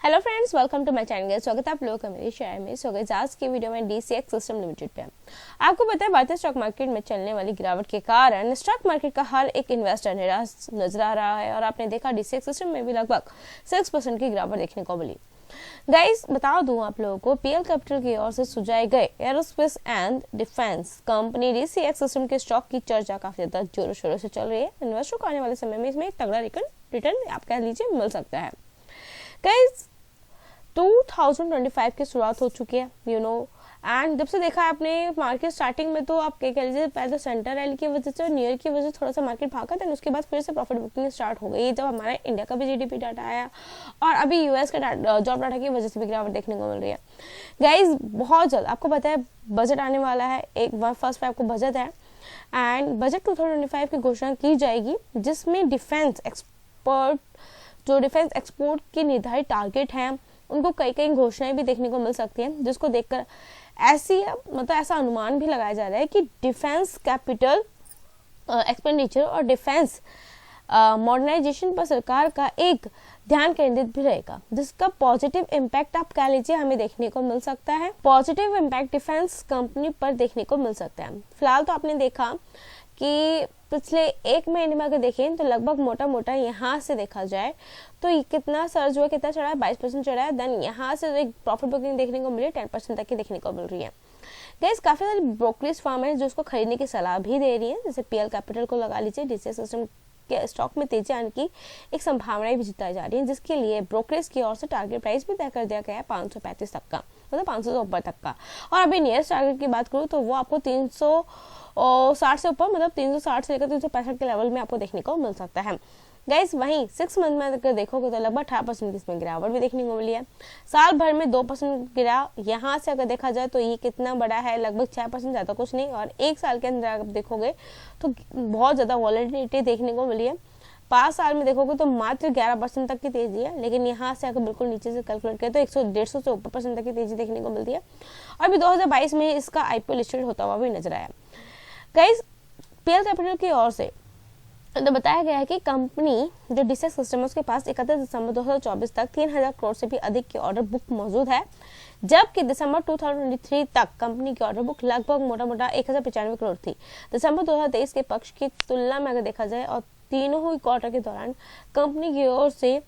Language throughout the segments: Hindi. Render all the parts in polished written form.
Hello friends, welcome to my channel. स्वागत है आप लोगों का मेरे शेयर में। सो गाइस, आज की वीडियो में डीसीएक्स सिस्टम लिमिटेड पे आपको पता है भारतीय स्टॉक मार्केट में चलने वाली गिरावट के कारण स्टॉक मार्केट का हर एक इन्वेस्टर निराश नजर आ रहा है और आपने देखा डीसीएक्स सिस्टम में भी लगभग 6% की गिरावट देखने को मिली। गाइस, बता दूं आप लोगों को, पीएल कैपिटल की ओर से सुझाए गए aerospace and defence company DCX system के स्टॉक की चर्चा काफी ज्यादा जोरों शोरों से चल रही है। इन्वेस्टर को आने वाले समय में इसमें एक तगड़ा रिटर्न आप कह लीजिए मिल सकता है। गाइस, 2025 की शुरुआत हो चुकी है एंड जब से देखा है आपने मार्केट स्टार्टिंग में, तो आप क्या कह लीजिए पहले सेंटर रैली की वजह से और न्यू ईयर की वजह से थोड़ा सा मार्केट भागा था, उसके बाद फिर से प्रॉफिट बुकिंग स्टार्ट हो गई जब हमारे इंडिया का भी जीडीपी डाटा आया और अभी यूएस का जॉब डाटा की वजह से भी गिरावट देखने को मिल रही है। गाइज, बहुत जल्द आपको पता है बजट आने वाला है, एक फर्स्ट पे आपको बजट है एंड बजट 2025 की घोषणा की जाएगी जिसमें डिफेंस एक्सपोर्ट के निर्धारित टारगेट हैं उनको कई कई घोषणाएं भी देखने को मिल सकती हैं, जिसको देखकर ऐसा अनुमान भी लगाया जा रहा है कि डिफेंस कैपिटल एक्सपेंडिचर और डिफेंस मॉडर्नाइजेशन पर सरकार का एक ध्यान केंद्रित भी रहेगा, जिसका पॉजिटिव इम्पैक्ट आप कह लीजिए हमें देखने को मिल सकता है। पॉजिटिव इम्पैक्ट डिफेंस कंपनी पर देखने को मिल सकता है। फिलहाल तो आपने देखा कि पिछले एक महीने में अगर देखें तो लगभग मोटा यहाँ से देखा जाए तो ये कितना सर्ज हुआ, कितना चढ़ा है, 22% चढ़ा है। देन यहाँ से एक प्रॉफिट बुकिंग देखने को मिली 10% तक की देखने को मिल रही है। गाइस, काफी सारी ब्रोकरेज फर्म है जो उसको खरीदने की सलाह भी दे रही है, जैसे पीएल कैपिटल को लगा लीजिए। डीसीएक्स सिस्टम के स्टॉक में तेजी आने की एक संभावनाएं भी जताई जा रही है, जिसके लिए ब्रोकरेज की ओर से टारगेट प्राइस भी तय कर दिया गया है 535 तक का, मतलब 500 से ऊपर तक का। और अभी नियरेस्ट टारगेट की बात करूँ तो वो आपको 360 से ऊपर, मतलब 360 से लेकर 365 के लेवल में आपको देखने को मिल सकता है। गाइस, वहीं 6 मंथ में अगर देखोगे तो लगभग 18% की इसमें गिरावट भी देखने को मिली है। साल भर में 2% गिरा। यहाँ से अगर देखा जाए तो ये कितना बड़ा है, लगभग 6%, ज्यादा कुछ नहीं। और एक साल के अंदर अगर देखोगे तो बहुत ज्यादा वॉलेटिलिटी देखने को मिली है। 5 साल में देखोगे तो मात्र 11% तक की तेजी है, लेकिन यहाँ से अगर बिल्कुल नीचे से कैलकुलेट करें तो 150 से ऊपर % तक की तेजी देखने को मिलती है। और अभी 2022 में इसका आईपीओ लिस्टेड होता हुआ भी नजर आया। गाइस, पीएल कैपिटल की ओर से तो बताया गया है कि कंपनी जो डीसीएक्स सिस्टम है उसके पास 31 दिसंबर 2024 तक 3000 करोड़ से भी अधिक की ऑर्डर बुक मौजूद है, जबकि दिसंबर 2023 तक कंपनी की ऑर्डर बुक लगभग मोटा 1095 करोड़ थी। दिसंबर 2023 के पक्ष की तुलना में अगर देखा जाए और तीनों ही क्वार्टर के दौरान कंपनी की ओर से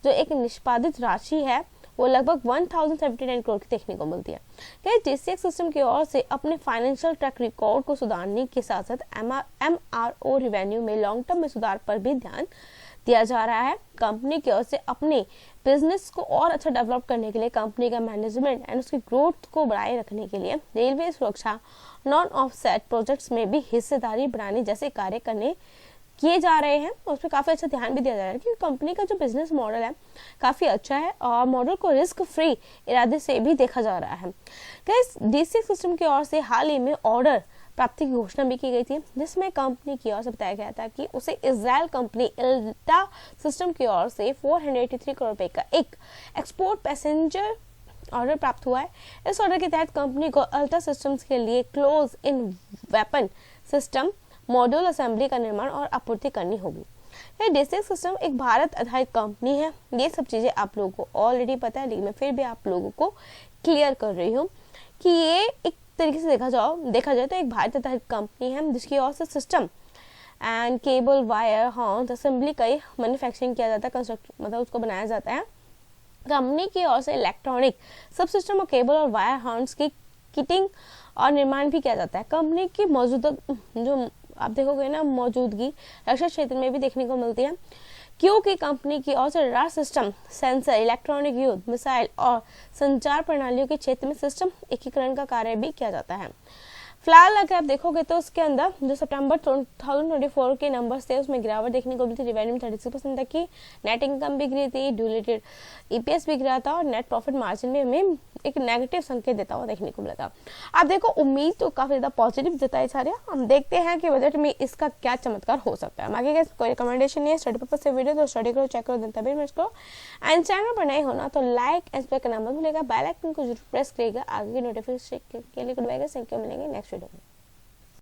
जो एक निष्पादित राशि है वो लगभग 1079 करोड़ की देखने को मिलती है। डीसीएक्स सिस्टम की ओर से अपने फाइनेंशियल ट्रैक रिकॉर्ड को सुधारने के साथ साथ एमआरओ रेवेन्यू में लॉन्ग टर्म में सुधार पर भी ध्यान दिया जा रहा है। कंपनी की ओर से अपने बिजनेस को और अच्छा डेवलप करने के लिए कंपनी का मैनेजमेंट एंड उसकी ग्रोथ को बढ़ाए रखने के लिए रेलवे सुरक्षा, नॉन ऑफसेट प्रोजेक्ट्स में भी हिस्सेदारी बढ़ाने जैसे कार्य किए जा रहे हैं। उस पर काफी अच्छा ध्यान भी दिया जा रहा है, क्योंकि कंपनी का जो बिजनेस मॉडल है काफी अच्छा है और मॉडल को रिस्क फ्री इरादे से भी देखा जा रहा है। गाइस, डीसीएक्स सिस्टम की ओर से हाल ही में ऑर्डर प्राप्ति की घोषणा भी की गई थी, जिसमें कंपनी की ओर से बताया गया था कि उसे इजराइल कंपनी इल्टा सिस्टम की ओर से 483 करोड़ रुपए का एक एक्सपोर्ट पैसेंजर ऑर्डर प्राप्त हुआ है। इस ऑर्डर के तहत कंपनी को अल्टा सिस्टम्स के लिए close in weapon system module assembly का निर्माण और आपूर्ति करनी होगी। डीसीएक्स सिस्टम एक भारत आधारित कंपनी है। ये सब चीजें आप लोगों को ऑलरेडी पता है, लेकिन मैं फिर भी आप लोगों को क्लियर कर रही हूँ कि ये एक तरीके से देखा जाए तो एक भारत आधारित कंपनी है, जिसकी ओर से system and cable, wire, horn assembly का मैन्युफैक्चरिंग किया जाता है, कंस्ट्रक्ट मतलब उसको बनाया जाता है। कंपनी की ओर से इलेक्ट्रॉनिक सब सिस्टम और केबल और वायर हॉर्न्स की किटिंग और निर्माण भी किया जाता है। कंपनी की मौजूदा जो आप देखोगे ना मौजूदगी रक्षा क्षेत्र में भी देखने को मिलती है, क्योंकि कंपनी की ओर से रडार सिस्टम, सेंसर, इलेक्ट्रॉनिक युद्ध मिसाइल और संचार प्रणालियों के क्षेत्र में सिस्टम एकीकरण का कार्य भी किया जाता है। फिलहाल अगर आप देखोगे तो उसके अंदर जो सितंबर 2024 के नंबर्स थे उसमें गिरावट देखने को मिली थी। रेवेन्यू में 36% तक की, नेट इनकम भी गिरी थी, डिल्यूटेड ईपीएस भी गिरा था और नेट प्रॉफिट मार्जिन में हमें एक नेगेटिव संकेत देता हुआ देखने को मिला था। आप देखो, उम्मीद तो काफी ज्यादा पॉजिटिव जताई जा रही है। हम देखते हैं कि बजट में इसका क्या चमत्कार हो सकता है। आगे कोई रिकमेंडेशन नहीं है, स्टडी पर्पस से वीडियो तो स्टडी करो, चेक करो, तभी मैच करो। एंड चैनल पर नए होना तो लाइक एंड सब्सक्राइब करना मत भूलिएगा, बेल आइकन को जरूर प्रेस करिएगा आगे की नोटिफिकेशन के लिए। Good bye guys, thank you, मिलेंगे नेक्स्ट वीडियो में।